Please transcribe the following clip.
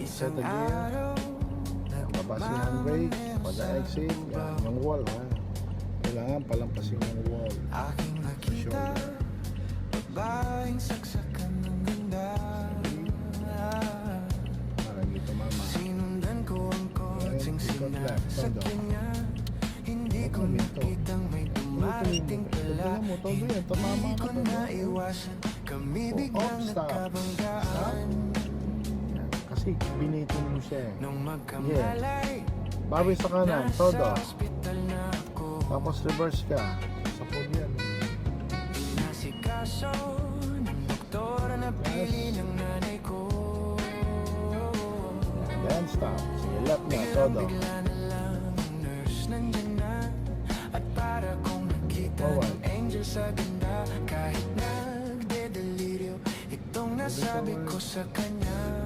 Set the gear. Baba si handbrake. Pag-exit. Yan, yung wall ha. Kailangan palampasin yung wall. Sa shoulder. Para dito mama. Then, ikot left. Todo. Ito minto. Tignan mo, todo yan. Tumama ka to. Oh, stop. Stop. Kasi binitin mo siya eh. Yeah. Bawi sa kanan, todo. Tapos reverse ka. Sa food yan. Yes. Then stop. Sige, left na, todo. Forward. Kahit nagdedeliryo, itong nasabi ko sa kanya.